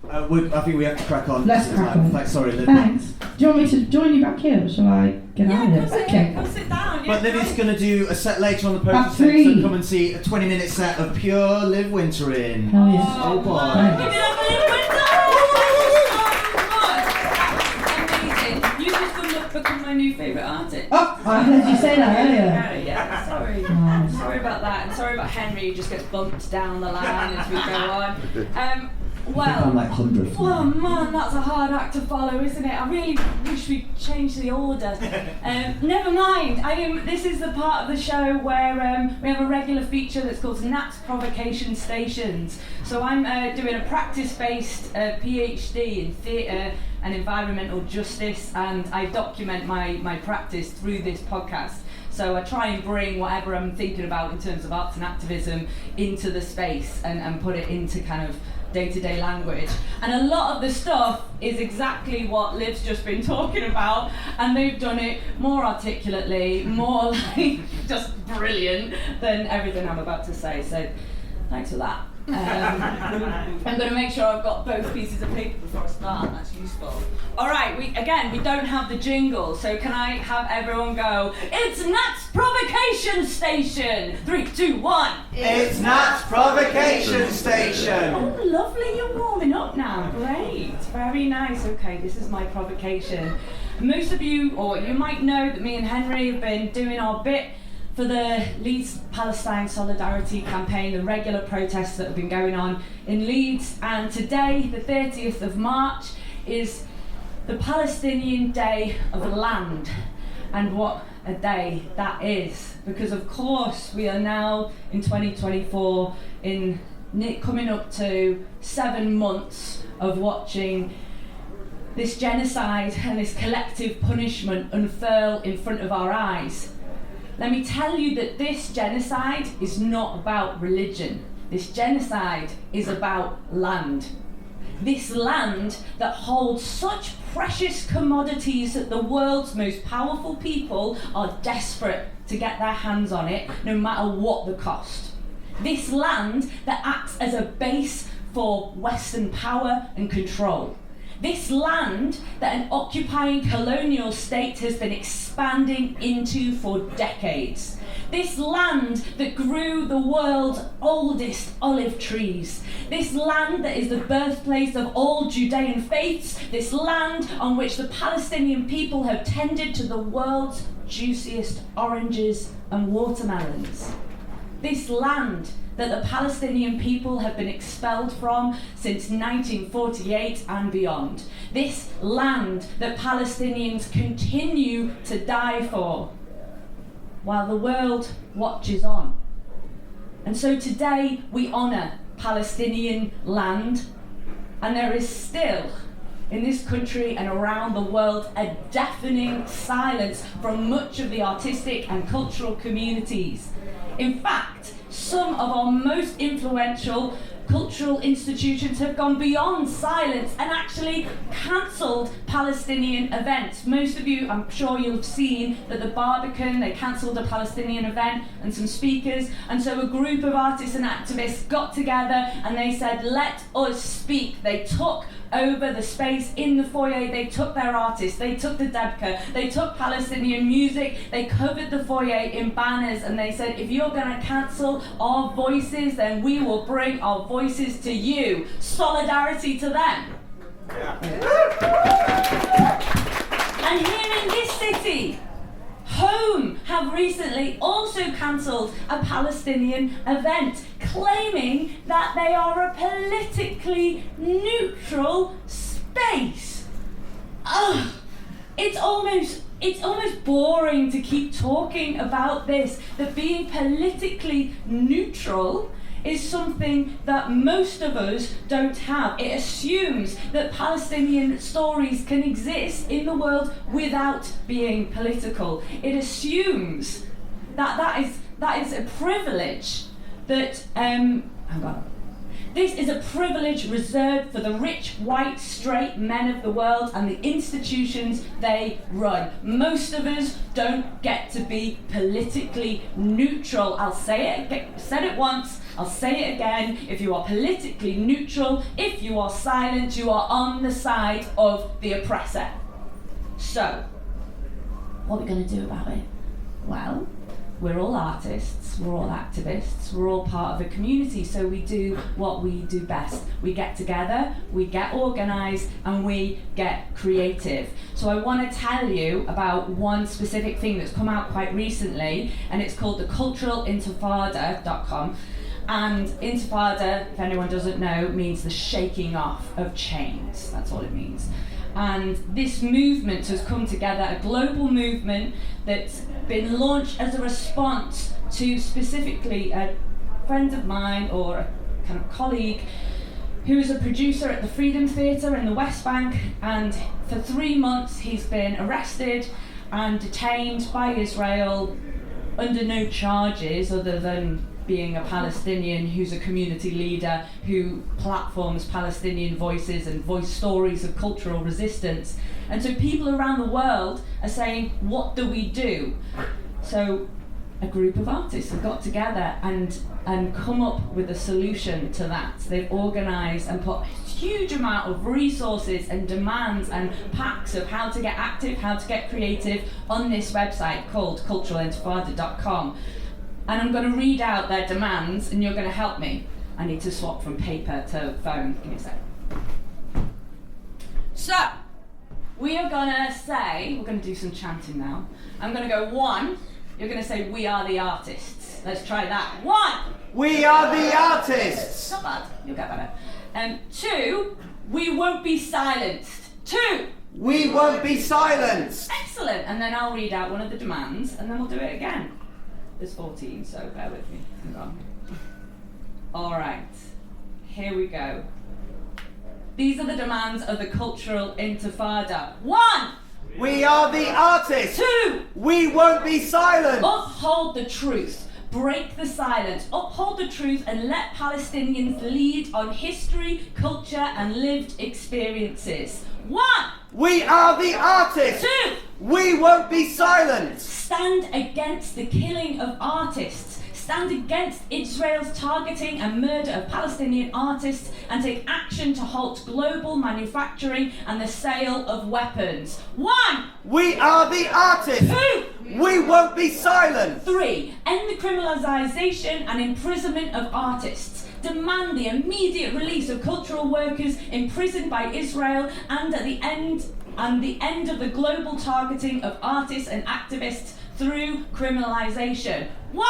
I think we have to crack on. Let's crack on. Sorry, Liv. Thanks. Do you want me to join you back here or shall I get out of here? Okay. Come sit down. But Livy's going to do a set later on the At poster set, 3. so come and see a 20-minute set of pure Liv Wynter in. Hell yeah. Oh boy. Thanks. Give it up for Liv Wynter! Amazing. You just become my new favourite artist. Oh, I heard you say that earlier. Yeah, sorry. Nice. Sorry about that. And sorry about Henry, who just gets bumped down the line as we go on. I think Well, I'm like 100th. oh man, that's a hard act to follow, isn't it? I really wish we'd changed the order. Never mind. This is the part of the show where we have a regular feature that's called Nat's Provocation Stations. So I'm doing a practice-based PhD in theatre and environmental justice, and I document my practice through this podcast. So I try and bring whatever I'm thinking about in terms of arts and activism into the space and put it into kind of day-to-day language. And a lot of the stuff is exactly what Liv's just been talking about, and they've done it more articulately, more like just brilliant than everything I'm about to say. So thanks for that. I'm going to make sure I've got both pieces of paper before I start. That's useful. All right. We don't have the jingle, so can I have everyone go? It's Nat's Provocation Station. 3, 2, 1. It's Nat's Provocation Station. Oh, lovely. You're warming up now. Great. Very nice. Okay, this is my provocation. Most of you, or you might know that me and Henry have been doing our bit for the Leeds Palestine Solidarity campaign, the regular protests that have been going on in Leeds. And today, the 30th of March, is the Palestinian Day of Land. And what a day that is. Because of course, we are now in 2024 coming up to 7 months of watching this genocide and this collective punishment unfurl in front of our eyes. Let me tell you that this genocide is not about religion. This genocide is about land. This land that holds such precious commodities that the world's most powerful people are desperate to get their hands on it, no matter what the cost. This land that acts as a base for Western power and control. This land that an occupying colonial state has been expanding into for decades. This land that grew the world's oldest olive trees. This land that is the birthplace of all Judean faiths. This land on which the Palestinian people have tended to the world's juiciest oranges and watermelons. This land that the Palestinian people have been expelled from since 1948 and beyond. This land that Palestinians continue to die for, while the world watches on. And so today we honour Palestinian land, and there is still, in this country and around the world, a deafening silence from much of the artistic and cultural communities. In fact, some of our most influential cultural institutions have gone beyond silence and actually cancelled Palestinian events. Most of you, I'm sure you'll have seen that the Barbican, they cancelled a Palestinian event and some speakers, and so a group of artists and activists got together and they said, let us speak. They took over the space in the foyer, they took their artists, they took the Debka, they took Palestinian music, they covered the foyer in banners, and they said, if you're going to cancel our voices, then we will bring our voices to you. Solidarity to them. And here in this city, Home have recently also cancelled a Palestinian event, claiming that they are a politically neutral space. Ugh, it's almost boring to keep talking about this, that being politically neutral is something that most of us don't have. It assumes that Palestinian stories can exist in the world without being political. It assumes that that is a privilege that This is a privilege reserved for the rich, white, straight men of the world and the institutions they run. Most of us don't get to be politically neutral. I'll say it, said it once, I'll say it again. If you are politically neutral, if you are silent, you are on the side of the oppressor. So, what are we going to do about it? Well, we're all artists, we're all activists, we're all part of a community, so we do what we do best. We get together, we get organised, and we get creative. So I want to tell you about one specific thing that's come out quite recently, and it's called the culturalintifada.com. And intifada, if anyone doesn't know, means the shaking off of chains. That's all it means. And this movement has come together, a global movement that's been launched as a response to specifically a friend of mine or a kind of colleague who is a producer at the Freedom Theatre in the West Bank, and for 3 months he's been arrested and detained by Israel under no charges other than being a Palestinian who's a community leader who platforms Palestinian voices and voice stories of cultural resistance. And so people around the world are saying, what do we do? So a group of artists have got together and come up with a solution to that. They've organised and put a huge amount of resources and demands and packs of how to get active, how to get creative on this website called culturalintifada.com. And I'm going to read out their demands and you're going to help me. I need to swap from paper to phone. Give me a sec. So, we are going to say, we're going to do some chanting now. I'm going to go 1. You're going to say, we are the artists. Let's try that. 1. We are the artists. Not bad. You'll get better. 2. We won't be silenced. 2. We won't be silenced. Excellent. And then I'll read out one of the demands, and then we'll do it again. There's 14, so bear with me. Hang on. All right. Here we go. These are the demands of the cultural intifada. 1. We are the artists. 2. We won't be silent. Uphold the truth. Break the silence. Uphold the truth and let Palestinians lead on history, culture and lived experiences. 1. We are the artists. 2. We won't be silent. Stand against the killing of artists. Stand against Israel's targeting and murder of Palestinian artists and take action to halt global manufacturing and the sale of weapons. 1. We are the artists. 2. We won't be silent. 3. End the criminalisation and imprisonment of artists. Demand the immediate release of cultural workers imprisoned by Israel and the end of the global targeting of artists and activists through criminalisation. 1.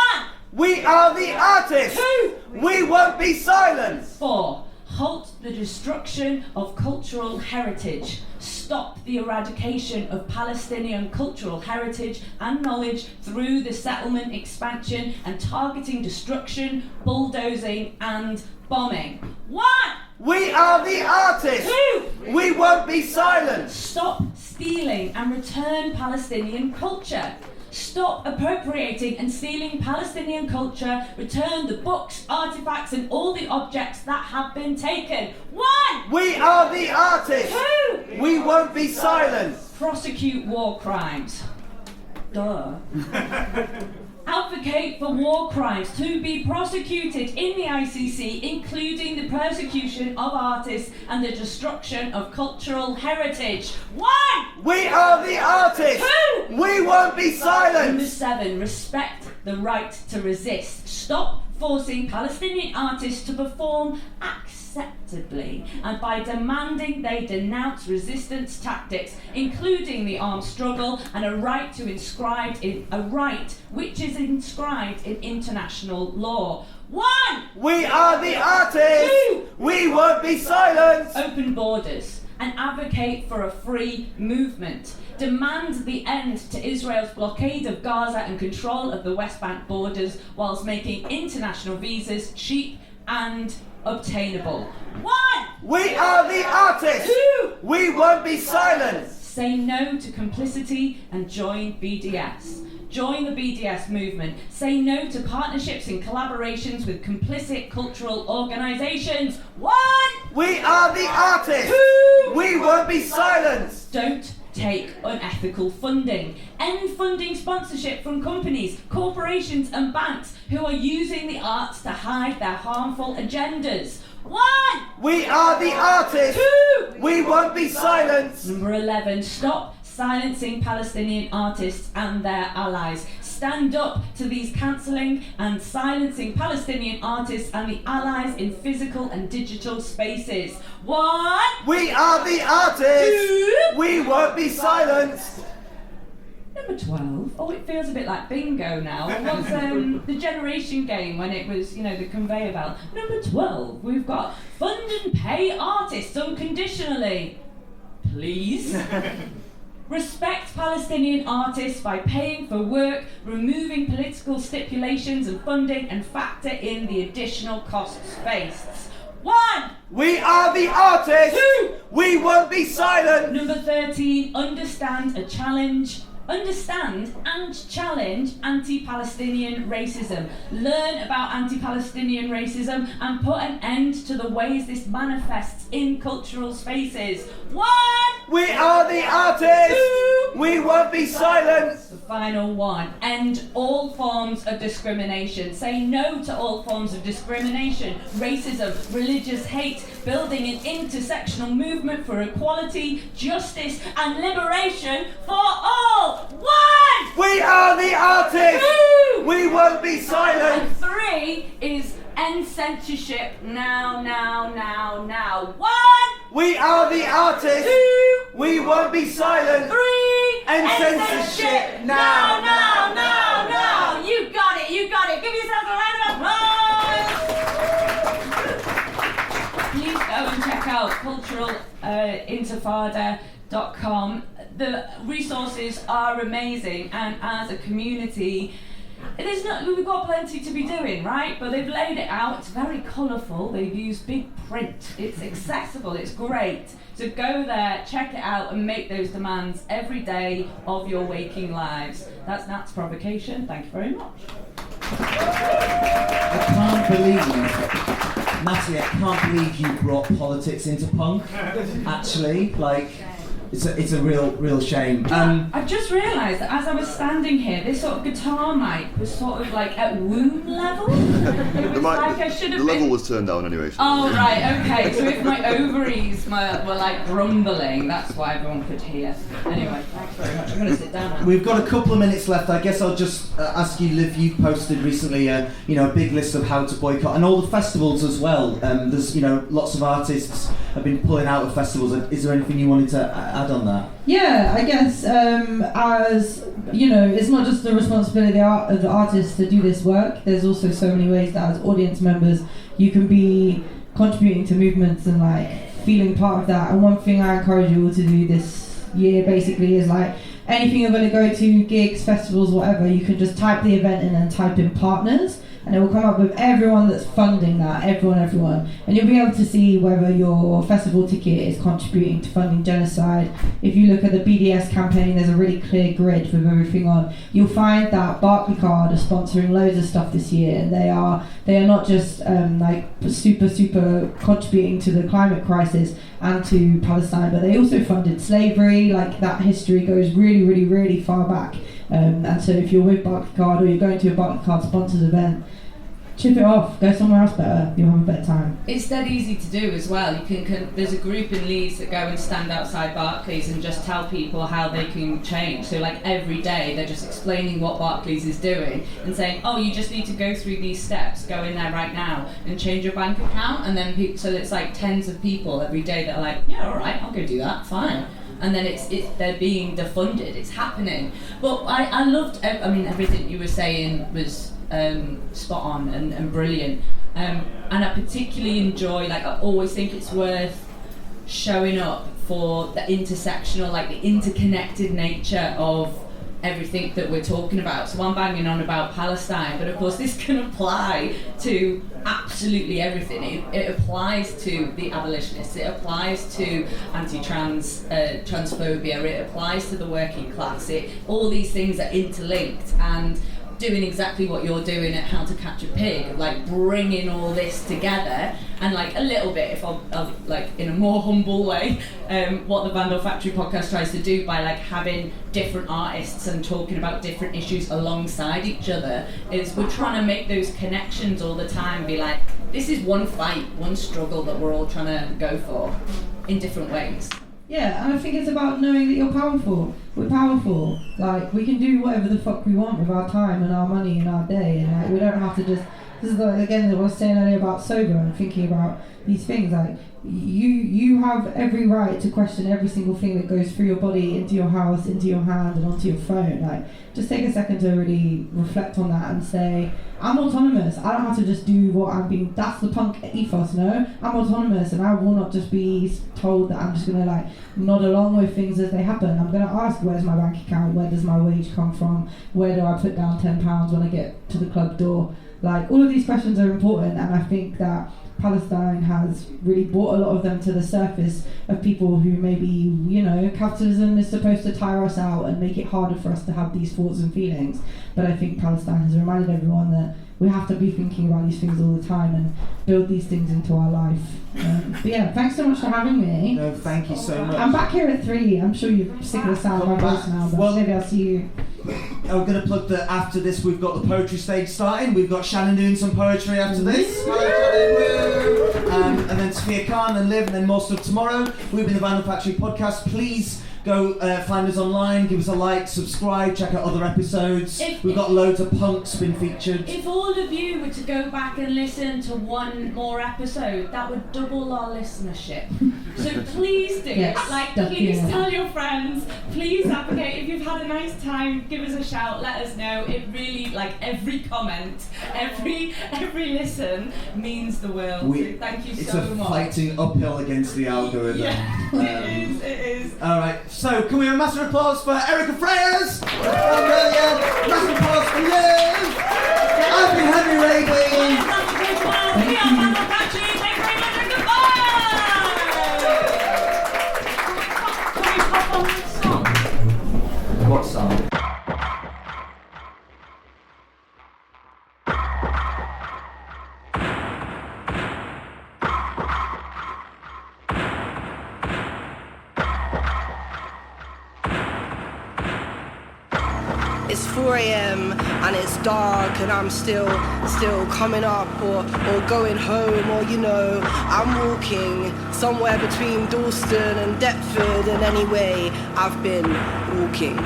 We are the artists. 2. We won't be silent. 4. Halt the destruction of cultural heritage. Stop the eradication of Palestinian cultural heritage and knowledge through the settlement expansion and targeting destruction, bulldozing and bombing. 1. We are the artists. 2. We won't be silent. Stop stealing and return Palestinian culture. Stop appropriating and stealing Palestinian culture. Return the books, artifacts and all the objects that have been taken. 1. We are the artists. 2. We won't be silent. Prosecute war crimes. Duh. Advocate for war crimes to be prosecuted in the ICC, including the persecution of artists and the destruction of cultural heritage. 1. We are the artists. 2. We won't be silent. Number 7. Respect the right to resist. Stop forcing Palestinian artists to perform acceptably and by demanding they denounce resistance tactics, including the armed struggle and a right which is inscribed in international law. 1. We are the artists. 2. We won't be silent. Open borders and advocate for a free movement. Demand the end to Israel's blockade of Gaza and control of the West Bank borders whilst making international visas cheap and obtainable. 1. We are the artists. 2. We won't be silent. Say no to complicity and join BDS. Join the BDS movement. Say no to partnerships and collaborations with complicit cultural organisations. 1. We are the artists. 2. We won't be silent. Don't take unethical funding. End funding sponsorship from companies, corporations and banks who are using the arts to hide their harmful agendas. 1. We are the artists. 2. We won't be silent. Number 11. Stop silencing Palestinian artists and their allies. Stand up to these cancelling and silencing Palestinian artists and the allies in physical and digital spaces. 1. We are the artists. 2. We won't be silenced. Number 12. Oh, it feels a bit like bingo now. It was the generation game when it was, the conveyor belt. Number 12. We've got fund and pay artists unconditionally. Please. Respect Palestinian artists by paying for work, removing political stipulations and funding, and factor in the additional costs faced. 1. We are the artists. 2. We won't be silent. Number 13. Understand and challenge anti-Palestinian racism. Learn about anti-Palestinian racism and put an end to the ways this manifests in cultural spaces. 1. We are the artists! We won't be silent! The final one. End all forms of discrimination. Say no to all forms of discrimination, racism, religious hate, building an intersectional movement for equality, justice, and liberation for all. 1! We are the artists! 2! We won't be silent! And 3 is end censorship now. 1! We are the artists! 2! We won't be silent! 3! End censorship now. You got it. Give yourself a round of applause. Please go and check out culturalintifada.com. The resources are amazing, and as a community, we've got plenty to be doing, right? But they've laid it out. It's very colourful. They've used big print. It's accessible. It's great. So go there, check it out, and make those demands every day of your waking lives. That's Nat's provocation. Thank you very much. I can't believe, Natalie, I can't believe you brought politics into punk. Actually, it's a real shame. I've just realised that as I was standing here, this sort of guitar mic was sort of like at womb level. It was like I should have The been. level was turned down anyway. So. Oh right, okay. So if my ovaries were like grumbling, that's why everyone could hear. Anyway, thanks very much. I'm going to sit down now. We've got a couple of minutes left. I guess I'll just ask you, Liv. You posted recently, a big list of how to boycott, and all the festivals as well. There's, lots of artists have been pulling out of festivals. Is there anything you wanted to add on that? Yeah, I guess as it's not just the responsibility of the artists to do this work. There's also so many ways that as audience members you can be contributing to movements and feeling part of that. And one thing I encourage you all to do this year basically is anything you're going to go to, gigs, festivals, whatever, you can just type the event in and type in partners, and it will come up with everyone that's funding that, everyone. And you'll be able to see whether your festival ticket is contributing to funding genocide. If you look at the BDS campaign, there's a really clear grid with everything on. You'll find that Barclaycard are sponsoring loads of stuff this year, and they are not just super contributing to the climate crisis and to Palestine, but they also funded slavery. That history goes really far back. And so if you're with Barclaycard or you're going to a Barclaycard sponsored event, chip it off, go somewhere else better, you'll have a better time. It's dead easy to do as well. You can there's a group in Leeds that go and stand outside Barclays and just tell people how they can change. So every day they're just explaining what Barclays is doing and saying, oh, you just need to go through these steps, go in there right now and change your bank account. And then so it's tens of people every day that are yeah, all right, I'll go do that, fine. And then they're being defunded. It's happening. But I loved. Everything you were saying was spot on and brilliant. And I particularly enjoy. I always think it's worth showing up for the intersectional, the interconnected nature of everything that we're talking about. So I'm banging on about Palestine, but of course this can apply to absolutely everything. It applies to the abolitionists, it applies to anti-trans transphobia, it applies to the working class. All these things are interlinked, and doing exactly what you're doing at How to Catch a Pig, bringing all this together, and a little bit, if I'll in a more humble way, what the Vandal Factory podcast tries to do by having different artists and talking about different issues alongside each other, is we're trying to make those connections all the time, be this is one fight, one struggle that we're all trying to go for in different ways. Yeah, and I think it's about knowing that you're powerful. We're powerful. We can do whatever the fuck we want with our time and our money and our day, and we don't have to just. This is again what I was saying earlier about sober and thinking about these things. You have every right to question every single thing that goes through your body, into your house, into your hand, and onto your phone. Just take a second to really reflect on that and say, I'm autonomous. I don't have to just do what I'm being. That's the punk ethos, no? I'm autonomous, and I will not just be told that I'm just gonna nod along with things as they happen. I'm gonna ask, where's my bank account? Where does my wage come from? Where do I put down £10 when I get to the club door? All of these questions are important, and I think that Palestine has really brought a lot of them to the surface of people who maybe, capitalism is supposed to tire us out and make it harder for us to have these thoughts and feelings. But I think Palestine has reminded everyone that we have to be thinking about these things all the time and build these things into our life. But yeah, thanks so much for having me. No, thank you so much. I'm back here at 3. I'm sure you're sick of the sound of my voice now, but Well, maybe I'll see you. I'm going to plug that after this we've got the poetry stage starting. We've got Shannon doing some poetry after this. And then Sophia Khan and Liv, and then more stuff tomorrow. We've been the Vinyl Factory podcast. Please go find us online, give us a like, subscribe, check out other episodes. We've got loads of punks been featured. If all of you were to go back and listen to one more episode, that would double our listenership. So please do. Yes, Please definitely. tell your friends. Please advocate. If you've had a nice time, give us a shout. Let us know. It really, every comment, every listen means the world. So thank you It's so a much. fighting uphill against the algorithm. Yeah, it is. Alright, so can we have a massive applause for Erica Freas? Massive applause for Liv! I've been Henry Raby! We are Vinyl Factory. Thank you very much and goodbye! Can we pop on this song? What song? It's 4 a.m. and it's dark and I'm still coming up or going home, or I'm walking somewhere between Dalston and Deptford, and anyway I've been walking.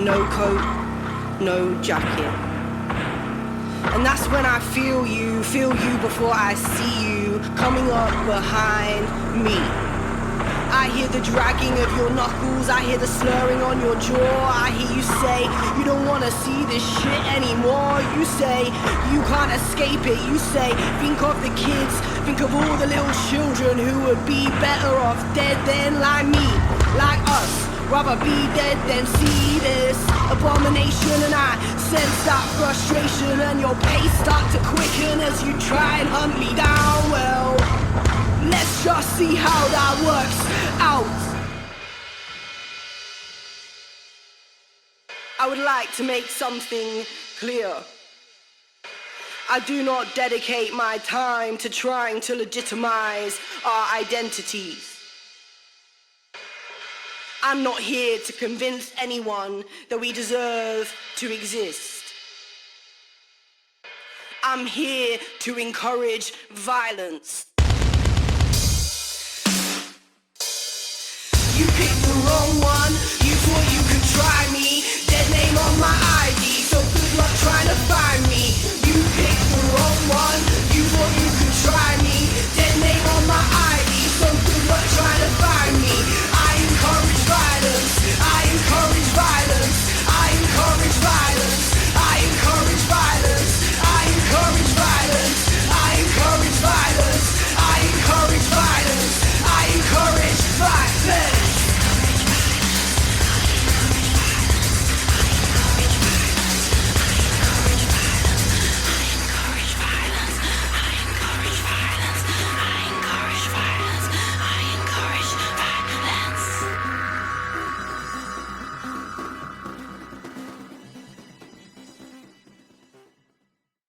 No coat, no jacket. And that's when I feel you before I see you coming up behind me. I hear the dragging of your knuckles, I hear the slurring on your jaw. I hear you say you don't wanna see this shit anymore. You say you can't escape it. You say think of the kids, think of all the little children who would be better off dead than like me, like us. Rather be dead than see this abomination. And I sense that frustration, and your pace start to quicken as you try and hunt me down. Well, let's just see how that works out. I would like to make something clear. I do not dedicate my time to trying to legitimize our identities. I'm not here to convince anyone that we deserve to exist. I'm here to encourage violence. You picked the wrong one.